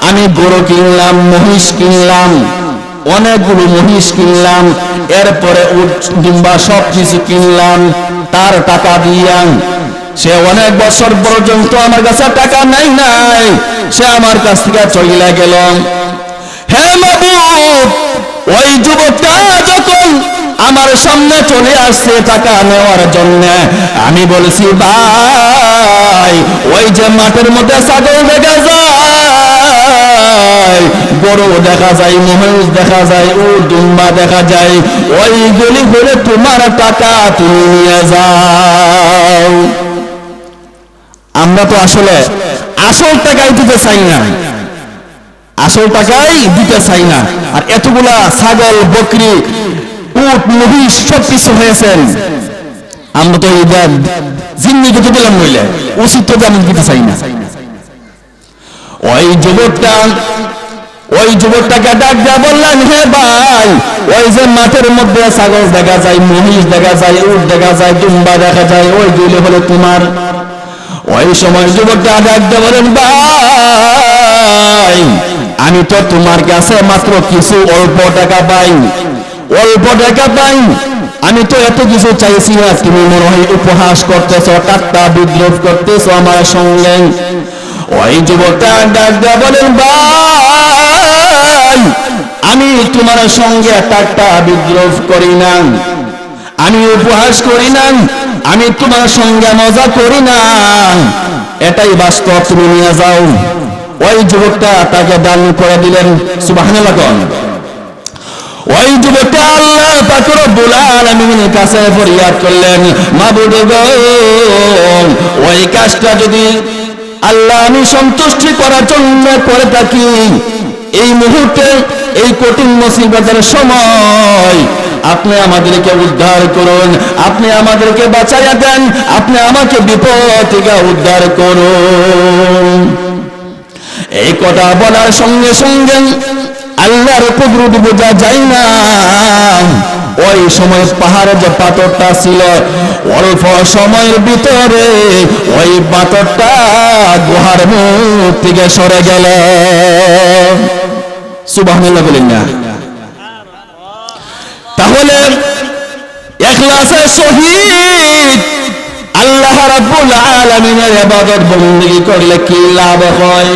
আমি গরু কিনলাম, মহিষ কিনলাম, অনেকগুলো মহিষ কিনলাম, এরপরে উট ডিম্বা সব কিছু কিনলাম তার টাকা দিয়া। সে অনেক বছর পর্যন্ত আমার কাছে টাকা নাই নাই, সে আমার কাছ থেকে চলে গেল। হে মাবুদ, ওই যুবকটা যখন আমার সামনে চলে আসছে টাকা নেওয়ার জন্য, আমি বলছি, ভাই ওই যে মাঠের মধ্যে ছাগল দেখা যায়, গরু দেখা যায়, মহিষ দেখা যায়, উট দুম্বা দেখা যায়, ওইগুলি বলে তোমার টাকা তুমি নিয়ে যাও। আমরা তো আসলে আসল টাকাই দিতে চাই না, আসল টাকাই দিতে চাই না। আর এতগুলা ছাগল বকরি উট মহিষ সব কিছু হয়েছেন, আমরা তো জিন্দিগি তো দিলাম নইলে উচিত তো আমি দিতে চাই না। ওই যুবকটাকে ডাক দিয়া বললেন, হে ভাই ওই যে মাঠের মধ্যে ছাগল দেখা যায়, মহিষ দেখা যায়, উট দেখা যায়, দুম্বা দেখা যায়, ওইগুলি হলো তোমার। ওই সময় যুবকটা ডাক দিয়ে বলেন, ভাই আমি তো তোমার কাছে মাত্র কিছু অল্প টাকা পাই, অল্প টাকা পাই, আমি তো এত কিছু চাইছি না, তুমি মনে হয় উপহাস করতেছ, ঠাট্টা বিদ্রোহ করতেছ আমার সঙ্গে। ওই যুবকটা ডাক দিয়ে বলেন, ভাই আমি তোমার সঙ্গে ঠাট্টা বিদ্রোহ করি না, আমি উপহাস করি না, আমি তোমার সঙ্গে মজা করি না, এটাই বাস্তব, তুমি নিয়ে যাও। ওই যুবকটা তাকে দান করে দিলেন। সুবহানাল্লাহ। ওই যুবকটা আল্লাহ পাক রব্বুল আলামিনের কাছে ফরিয়াদ করলেন, মাবুদ গো, ওই কাজটা যদি আল্লাহ আমি সন্তুষ্টি করার জন্য করে থাকি, এই মুহূর্তে এই কঠিন মুসিবতের সময় আপনি আমাদেরকে উদ্ধার করুন, আপনি আমাদেরকে বাঁচাইয়া দেন, আপনি আমাকে বিপদ থেকে উদ্ধার করুন। এই কথা বলার সঙ্গে সঙ্গে আল্লাহর কুদরত বোঝা যায় না, ওই সময় পাহাড়ে যে পাথরটা ছিল অল্প সময়ের ভিতরে ওই পাথরটা গুহার মুখ থেকে সরে গেল। সুবহানাল্লাহ বলেন না? তাহলে ইখলাসের সহিত আল্লাহ রাব্বুল আলামিনের ইবাদত বندگی করলে কি লাভ হয়?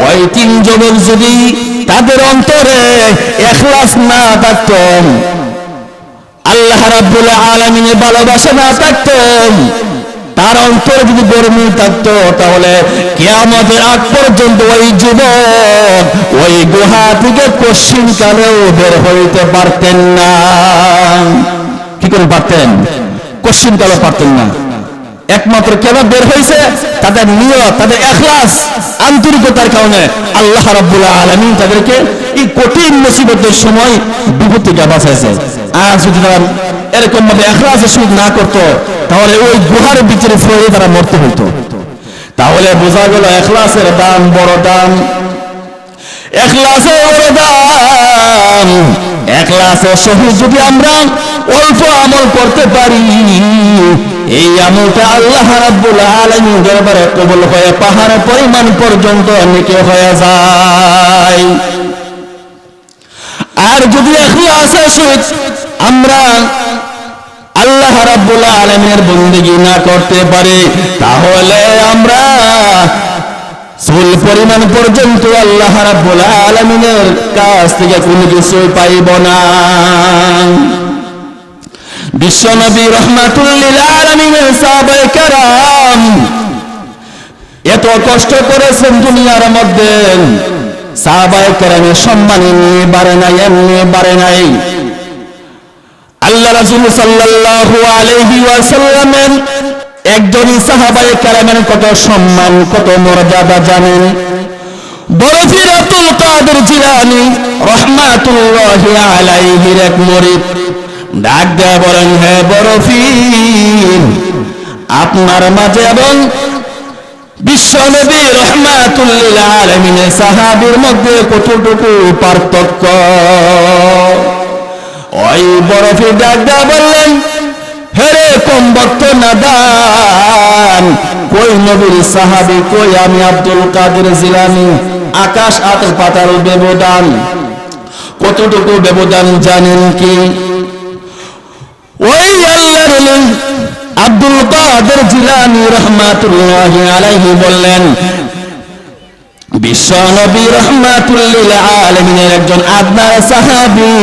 ওই তিন যুবক যদি তাদের অন্তরে ইখলাস না থাকতো, আল্লাহ রাব্বুল আলামিনের ভালোবাসা না থাকতো, তার অন্তরে যদি গরমি থাকতো, তাহলে কিয়ামতের আগ পর্যন্ত ওই যুবক ওই গুহা থেকে পশ্চিম কালেও বের হইতে পারতেন না। কি করে পারতেন? পশ্চিম কালেও পারতেন না। একমাত্র কেন বের হয়েছে? তাদের নিয়ত, তাদের ইখলাস, আন্তরিকতার কারণে আল্লাহ রাব্বুল আলামিন তাদেরকে এই কঠিন মুসিবতের সময় বিপদ থেকে বাঁচাইছে। আর যদি তারা এরকম ভাবে ইখলাসের সহিত না করতো, তাহলে ওই গুহার ভিতরে পড়ে তারা মরতে হতো। তাহলে বোঝা গেল ইখলাসের দাম বড় দাম, ইখলাসের বড় দাম। ইখলাসের সহিত যদি আমরা অল্প আমল করতে পারি, এই আমলটা আল্লাহ রাব্বুল আলামিনের দরবারে কবুল হয়ে পাহাড় পরিমাণ পর্যন্ত নেকি হয়ে যায়। আর যদি ইখলাসের সহিত আমরা আল্লাহ রাব্বুল আলামিনের বندگی না করতে পারি, তাহলে আমরা চুল পরিমাণ পর্যন্ত আল্লাহ রাব্বুল আলামিনের কাছ থেকে কোনো কিছু পাইব না। বিশ্বনবী রাহমাতুল লিল আলামিনের সাহাবায়ে কেরাম এত কষ্ট করেছেন দুনিয়ার মধ্যে, সাহাবায়ে কেরামের সম্মান নিয়ে বাড়ে নাই, এমনি বাড়ে নাই। আল্লাহ রাসূল সাল্লাল্লাহু আলাইহি ওয়াসাল্লামের একজন সাহাবায়ে কেরামের কত সম্মান, কত মর্যাদা জানেন? বরফির আব্দুল কাদের জিলানী রাহমাতুল্লাহি আলাইহির এক মুরিদ ডাক দেয়া বলেন, হে বরফির, আপনার মাঝে এবং বিশ্বনবী রাহমাতুল লিল আলামিনের সাহাবীর মধ্যে কতটুকু পার্থক্য? ওই বরফির ডাক দেয়া বললেন, হে রে কমবক্ত নাদান, কই নবীর সাহাবী, কই আমি আব্দুল কাদের জিলানী? আকাশ আর পাতাল ব্যবধান। কতটুকু ব্যবধান জানেন কি? ওই আল্লাহর আব্দুল কাদের জিলানী রাহমাতুল্লাহি আলাইহি বললেন, বিশ্বনবী রাহমাতুল লিল আলামিনের একজন আদনার সাহাবী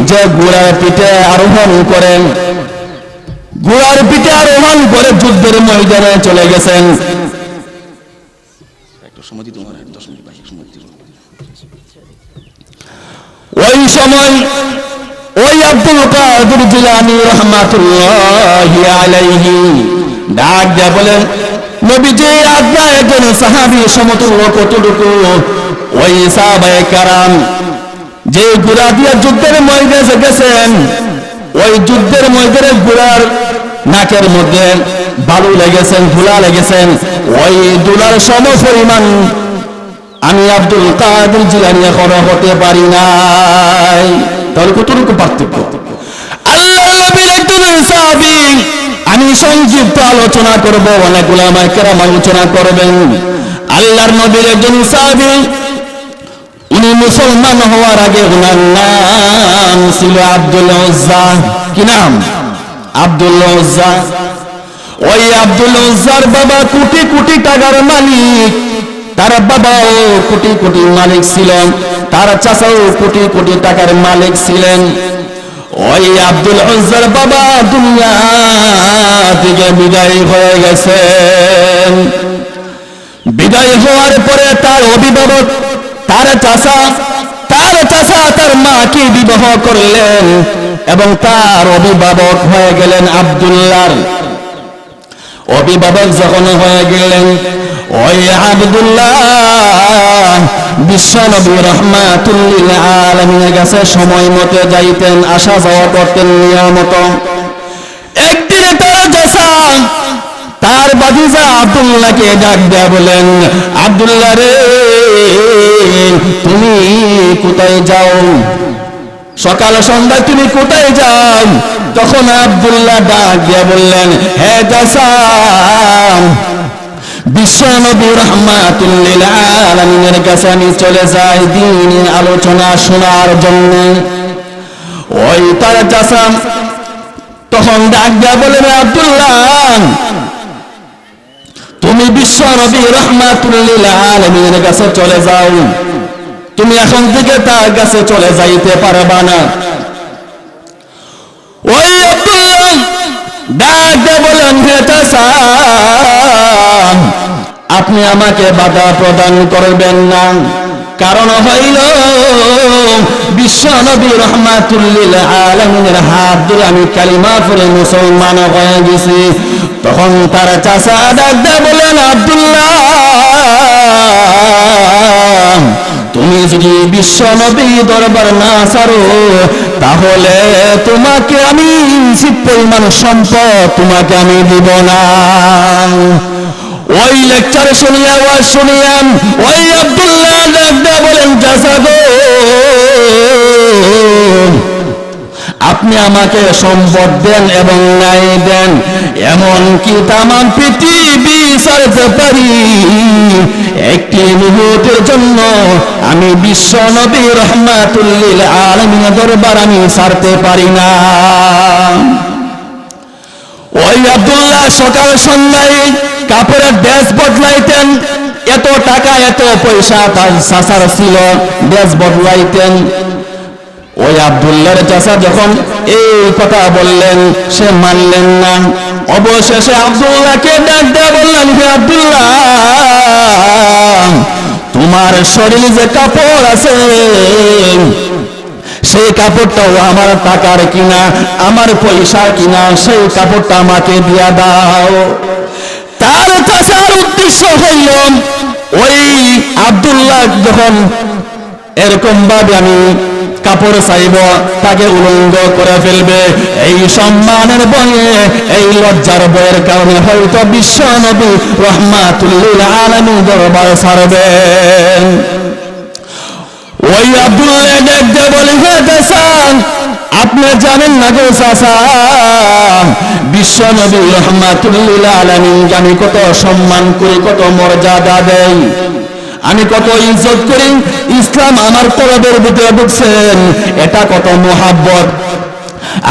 যে ঘোড়ার পিঠে আরোহণ করেন, ঘোড়ার পিঠে আরোহণ করে যুদ্ধের ময়দানে চলে গেছেন। ওই সময় ওই আব্দুল কাদের জিলানী রাহমাতুল্লাহি আলাইহি ডাক দিয়ে বলেন, নবীজি আপনার একজন সাহাবী সমতুল্য কতটুকু? ওই সাহাবায়ে কেরাম যে ঘোড়া দিয়ে যুদ্ধের ময়দানে গেছেন, ওই যুদ্ধের ময়দানে ঘোড়ার নাকের মধ্যে বালু লেগেছেন, ধুলা লেগেছেন, ওই ধুলার সম পরিমাণ আমি আব্দুল কাদের জিলানী এখনো হতে পারি নাই। তাহলে কতটুকু পার্থক্য? আল্লাহর নবীর একজন সাহাবী, আমি সংক্ষিপ্ত আলোচনা করব, অনেক উলামায়ে কেরাম আলোচনা করবেন। আল্লাহর নবীর একজন সাহাবী, উনি মুসলমান হওয়ার আগে ওনার নাম ছিল আব্দুল উজ্জা। কি নাম? আব্দুল উজ্জা। ওই আব্দুল উজ্জার বাবা কোটি কোটি টাকার মালিক, তার বাবাও কোটি কোটি মালিক ছিলেন, তার চাচাও কোটি কোটি টাকার মালিক ছিলেন। ওই আব্দুল উজ্জার বাবা দুনিয়া থেকে বিদায় হয়ে গেছেন। বিদায় হওয়ার পরে তার অভিভাবক, তার চাচা তার মাকে বিবাহ করলেন এবং তার অভিভাবক হয়ে গেলেন আব্দুল্লাহর। অভিভাবক যখন হয়ে গেলেন, ওই আব্দুল্লাহ বিশ্বনবী রাহমাতুল লিল আলামিনের কাছে সময় মতো যাইতেন, আসা যাওয়া করতেন নিয়মিত। একদিন তার চাচা তার ভাতিজা আব্দুল্লাহকে ডাক দেয়া বলেন, আব্দুল্লাহ রে, তুমি কোথায় যাও? সকাল সন্ধ্যা তুমি কোথায় যাও? তখন আব্দুল্লাহ ডাক দিয়ে বললেন, হে চাচা, বিশ্বনবী রাহমাতুল লিল আলামিনের কাছে আমি চলে যাই দ্বীনি আলোচনা শোনার জন্য। ওই তার চাচা তখন ডাক দিয়া বলেন, আব্দুল্লাহ, তুমি বিশ্বনবী রাহমাতুল লিল আলামিনের কাছে চলে যাও, তুমি এখন থেকে তার কাছে চলে যাইতে পারবা না। ওই আব্দুল্লাহ ডাক দিয়া বলেন, হে চাচা, আপনি আমাকে বাধা প্রদান করবেন না, কারণ হইল বিশ্বনবী রাহমাতুল লিল আলামিনের হাত ধরে আমি কালিমা পড়ে মুসলমান হয়ে গেছি। তখন তার চাচা ডাক দিয়ে বলেন, আব্দুল্লাহ, তুমি যদি বিশ্বনবী দরবার না ছাড়ো তাহলে তোমাকে আমি ইঞ্চিত পরিমাণ সম্পদ তোমাকে আমি দিব না। ওই লেকচার শুনিয়া ওয়াজ শুনিয়া ওই আব্দুল্লাহ ডাক দিয়ে বলেন, চাচা গো, আপনি আমাকে সম্পদ দেন এবং ন্যায় দেন, এমন কি তাম পৃথিবী ছাড়তে পারি, একটি মুহূর্তের জন্য আমি বিশ্বনবী রাহমাতুল লিল আলামিনের দরবার আমি ছাড়তে পারি না। ওই আব্দুল্লাহ সকাল সন্ধ্যায় কাপড়ের ড্রেস বদলাইতেন, এত টাকা এত পয়সা তার চাচার ছিল, ড্রেস বদলাইতেন। ওই আব্দুল্লাহর চাচা যখন এই কথা বললেন সে মানলেন না। অবশেষে আব্দুল্লাহকে ডাক দিয়ে বললেন, হে আব্দুল্লাহ, তোমার শরীরে যে কাপড় আছে সেই কাপড়টাও আমার টাকার কিনা, আমার পয়সার কিনা, সেই কাপড়টা আমাকে দিয়া দাও। তার চাচার উদ্দেশ্য হইল ওই আব্দুল্লাহ যখন এরকম ভাবে আমি কাপড় চাইব তাকে উলঙ্গ করে ফেলবে, এই সম্মানের বয়ে, এই লজ্জার বয়ের কারণে হয়তো বিশ্বনবী রাহমাতুল লিল আলামিন দরবার ছাড়বেন। ওই আব্দুল্লাহ দেখতে বলে, হে চাচা, আপনি জানেন না গো চাচা, বিশ্বনবী রাহমাতুল লিল আলামিন আমি কত সম্মান করি, কত মর্যাদা দেই, আমি কত ইজ্জত করি। ইসলাম আমার কলবের ভিতরে ঢুকছেন, এটা কত মোহাব্বত।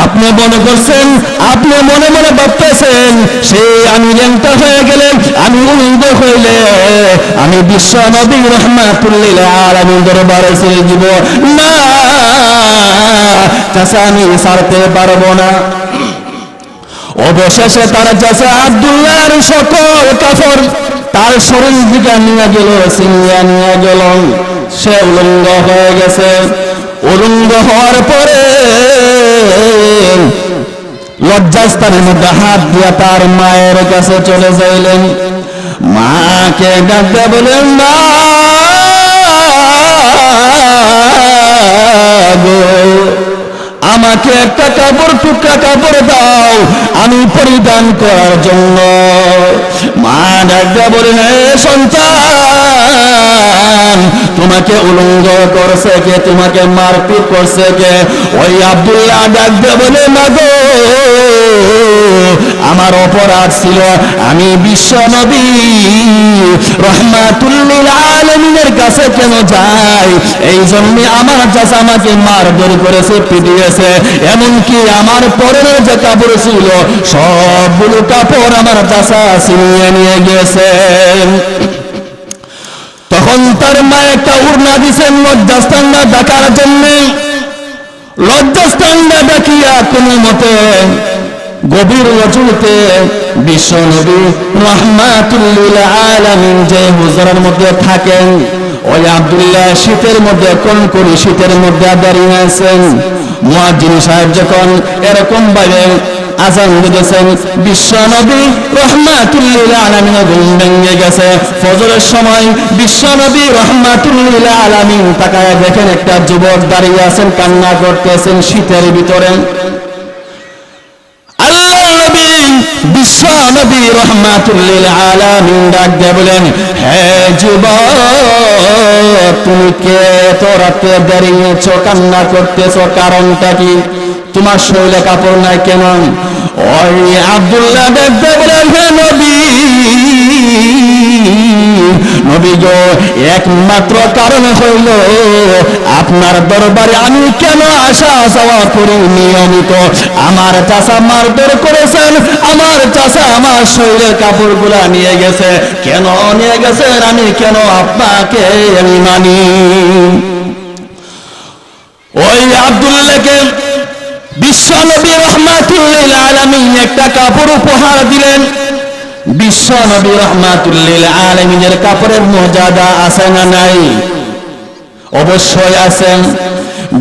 আপনি মনে করছেন, আপনি মনে মনে ভাবতেছেন সে আমি ল্যাংটা হয়ে গেলেন, আমি উলঙ্গ হইলে আমি বিশ্বনবী রাহমাতুল লিল আলামিন দরবারে ছেড়ে দিব না, চাচা আমি ছাড়তে পারবো না। অবশেষে তার চাচা আব্দুল্লাহর সকল কাপড় তার শরীর দিকে নিয়ে গেল, ছিনিয়ে নিয়ে গেল, সে উলঙ্গ হয়ে গেছে। উলঙ্গ হওয়ার পরে লজ্জাস্থানের মধ্যে হাত দিয়ে তার মায়ের কাছে চলে যাইলেন। মাকে ডাকতে বলেন, মা গো, আমাকে একটা কাপড়, টুকরা কাপড় দাও আমি পরিধান করার জন্য। মা ডাকতে বলেন, সন্তান, তোমাকে উলঙ্গ করছে কে, তোমাকে মারপিট করছে কে? ওই আব্দুল্লাহ ডাকতে বলে, মা গো, আমার অপরাধ ছিল, আমি বিশ্বনবী রাহমাতুল লিল আলামিনের কাছে কেন যাই, এই জন্য আমার চাচা আমাকে মারধর করেছে, পিটিয়েছে, এমনকি আমার পরের যে কাপড় ছিল সবগুলো কাপড় আমার চাচা ছিনিয়ে নিয়ে গেছে। তখন তার মা একটা উড়না দিছেন লজ্জাস্থানটা ডাকার জন্য। লজ্জাস্থানটা ডাকিয়া কোনো মতে গভীর রজনীতে বিশ্বনবী রাহমাতুল লিল আলামিন যে হুজরার মধ্যে থাকেন, ওই আব্দুল্লাহ শীতের মধ্যে কনকনি শীতের মধ্যে দাঁড়িয়ে আছেন। মুয়াজ্জিন সাহেব যখন এরকম ভাবে আযান দিতেছেন, বিশ্বনবী রাহমাতুল লিল আলামিন ঘুম ভেঙে গেছে। ফজরের সময় বিশ্বনবী রাহমাতুল লিল আলামিন তাকায় দেখেন একটা যুবক দাঁড়িয়ে আছেন, কান্না করতেছেন শীতের ভিতরে। বিশ্ব নবী রাহমাতুল লিল আলামিন ডাক দিয়ে বলেন, হে যুবক, তুমি কে এত রাতে দাঁড়িয়েছো, কান্না করতেছো, কারণটা কি? তোমার শরীরে কাপড় নাই কেন? ওই আব্দুল্লাহ ডাক দিয়ে বলেন, হে নবী, নবী গো, একমাত্র কারণ হইল আপনার দরবারে আমি কেন আসা যাওয়া করি নিয়মিত। আমার চাচা মারধর করেছেন, আমার চাচা আমার শরীরের কাপড়গুলা নিয়ে গেছে। কেন নিয়ে গেছেন? আমি কেন আপনাকে আমি মানি? ওই আব্দুল্লাহকে বিশ্ব নবী রাহমাতুল লিল আলামিন একটা কাপড় উপহার দিলেন। বিশ্ব নবী রাহমাতুল লিল আলামিনের কাপড়ের মর্যাদা আছে না নাই? অবশ্যই আছে।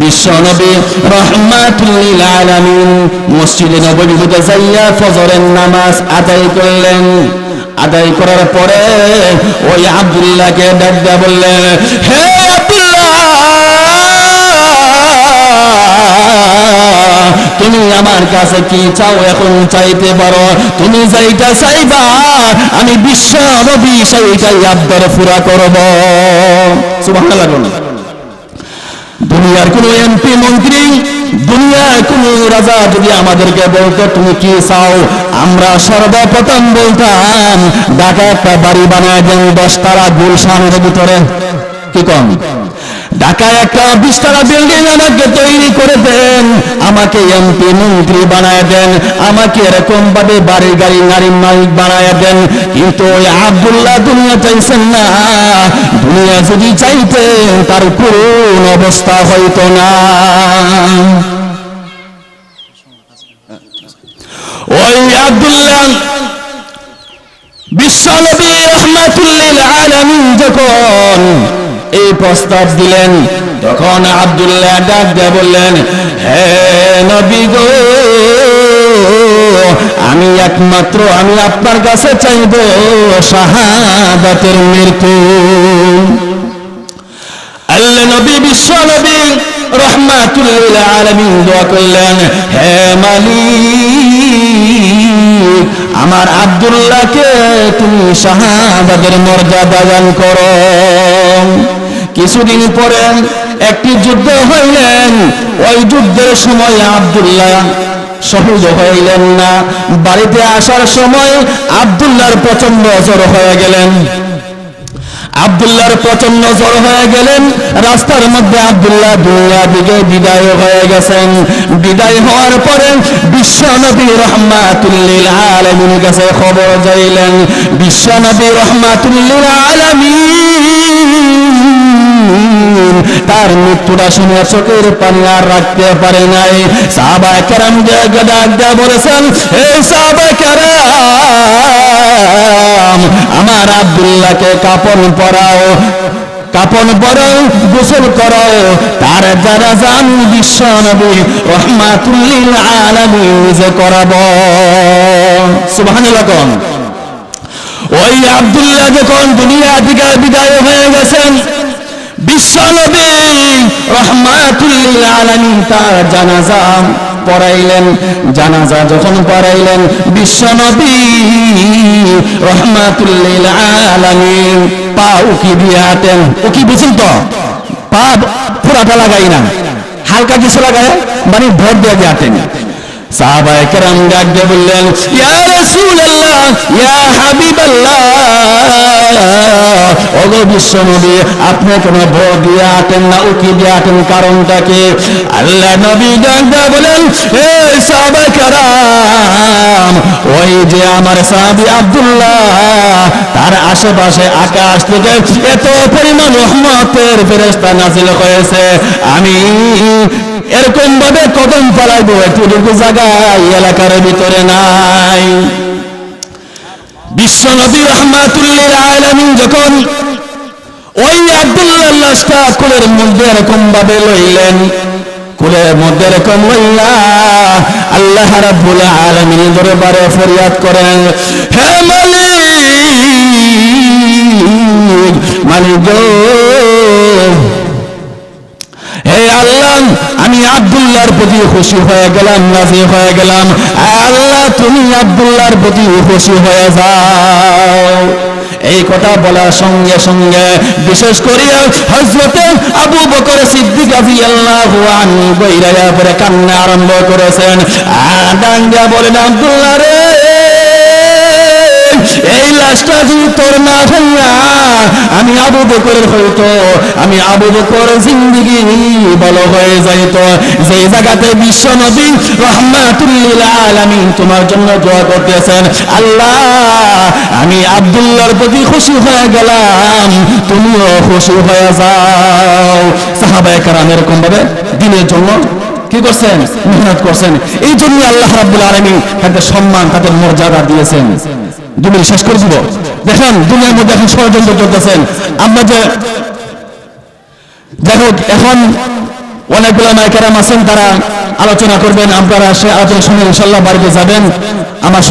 বিশ্ব নবী রাহমাতুল লিল আলামিন মসজিদে নববীতে যাইয়া ফজরের নামাজ আদায় করলেন। আদায় করার পরে ওই আব্দুল্লাহকে ডাক দিয়ে বললেন, হে তুমি আমার কাছে কি চাও এখন চাইতে পারো। তুমি যেটা চাইবা আমি বিশ্ব নবী সেইটাই আবদার পুরা করব। সুবহানাল্লাহ। দুনিয়ার কোন এমপি মন্ত্রী, দুনিয়ার কোন রাজা যদি আমাদেরকে বলতো তুমি কি চাও, আমরা সর্বপ্রথম বলতাম ঢাকা একটা বাড়ি বানায় দেন 10 তলা গুলশানের ভিতরে। কি কম? ঢাকায় একটা 20 তলা বিল্ডিং আমাকে তৈরি করে দেন, আমাকে এমপি মন্ত্রী বানায় দেন, আমাকে এরকম ভাবে বাড়ি গাড়ি নারী মালিক বানায় দেন। কিন্তু ওই আব্দুল্লাহ দুনিয়া চাইছেন না। দুনিয়া যদি চাইতেন তার কোন অবস্থা হইতো না। ওই আব্দুল্লাহ বিশ্ব নবী রাহমাতুল লিল আলামিন যখন এই প্রস্তাব দিলেন, তখন আব্দুল্লাহ ডাক দিয়ে বললেন, হে নবী গো, আমি একমাত্র আমি আপনার কাছে চাইব শাহাদাতের মৃত্যু। আল্লাহ নবী বিশ্ব নবী রাহমাতুল লিল আলামিন দোয়া করলেন, হে মালিক, আমার আব্দুল্লাহকে তুমি শাহাদাতের মর্যাদা দান করো। কিছুদিন পরে একটি যুদ্ধ হইলেন। ওই যুদ্ধের সময় আব্দুল্লাহ শহীদ হইলেন না। বাড়িতে আসার সময় আব্দুল্লাহর প্রচন্ড জ্বর হয়ে গেলেন। আব্দুল্লাহর প্রচন্ড জ্বর হয়ে গেলেন। রাস্তার মধ্যে আব্দুল্লাহ দুনিয়া থেকে বিদায় হয়ে গেছেন। বিদায় হওয়ার পরে বিশ্ব নবী রাহমাতুল লিল আলামিনের কাছে খবর চাইলেন। বিশ্ব নবী রাহমাতুল লিল আলামিন তার মৃত্যুটা শুনে চোখের পানি আর রাখতে পারে নাই। সাহাবায়ে কেরাম ডাক দিয়ে বলেছেন, হে সাহাবায়ে কেরাম, আমার আব্দুল্লাহকে কাপড় পরাও, কাপড় পরাও, গোসল করাও, তার জানাজা আমি বিশ্ব নবী রাহমাতুল লিল আলামিন নিজে করাবো। সুবহানাল্লাহ। ওই আব্দুল্লাহ যখন দুনিয়া থেকে বিদায় হয়ে গেছেন, বিশ্ব নবী রাহমাতুল লিল আলামিন তার জানাজা পড়াইলেন। জানাজা যখন পড়াইলেন, বিশ্ব নবী রাহমাতুল লিল আলামিন পা উকি দিয়ে হাঁটেন। উকি বুঝুন তো, পা পুরাটা লাগাই না, হালকা কিছু লাগায়, মানে ভর দিয়ে হাঁটেন। সাহাবায়ে কেরাম ডাক দিয়ে বললেন, ইয়া রাসূলুল্লাহ, ইয়া হাবিবাল্লাহ, ওগো বিশ্ব নবী, আপনি কেন ভর দিয়ে হাঁটেন না, উকি দিয়ে হাঁটেন, কারণটা কি? আল্লাহ নবী ডাক দিয়ে বলেন, হে সাহাবায়ে কেরাম, ওই যে আমার সাহাবী আব্দুল্লাহ, তার আশেপাশে আকাশ থেকে এত পরিমাণ রহমতের ফেরেশতা নাযিল হয়েছে, আমি এরকম ভাবে কদম ফলাইবো এতটুকু জায়গায় এলাকার ভিতরে নাই। বিশ্ব নবী রাহমাতুল লিল আলামিন যখন ওই আব্দুল্লাহর লাশটা কোলের মধ্যে এরকম ভাবে লইলেন, কোলের মধ্যে এরকম লইলা আল্লাহ রাব্বুল আলামিনের দরবারে ফরিয়াদ করেন, হে মালিক গো, হে আল্লাহ, আমি আব্দুল্লাহর প্রতি খুশি হয়ে গেলাম, রাজি হয়ে গেলাম। আল্লাহ তুমি আব্দুল্লাহর প্রতি খুশি হয়ে যাও। এই কথা বলার সঙ্গে সঙ্গে বিশেষ করে হযরতে আবু বকর সিদ্দিক রাদিয়াল্লাহু আনহু বইরায়া পরে কান্না আরম্ভ করেছেন। ডাঙ্গা বলেন, আব্দুল্লাহ রে, এই লাশটা যদি তোর না ভাইয়া আমি আবু বকরের হইতো, আমি আবু বকর জিন্দেগি ভালো হয়ে যাইত। যে জায়গাতে বিশ্ব নবী রাহমাতুল লিল আলামিন তোমার জন্য দোয়া করতেছেন, আল্লাহ আমি আব্দুল্লাহর প্রতি খুশি হয়ে গেলাম, তুমিও খুশি হয়ে যাও। সাহাবায়ে কেরাম এরকম ভাবে দ্বীনের জন্য কি করছেন? মেহনত করছেন। এই জন্য আল্লাহ রাব্বুল আলামিন তাদের সম্মান, তাদের মর্যাদা দিয়েছেন। দুনিয়া শেষ করে দিব। দেখেন দুনিয়ার মধ্যে এখন ষড়যন্ত্র চলতেছেন। আমরা যে দেখো এখন অনেক উলামা কেরাম আছেন, তারা আলোচনা করবেন, আপনারা সে আলোচনা শুনে ইনশাআল্লাহ বাড়িতে যাবেন। আমার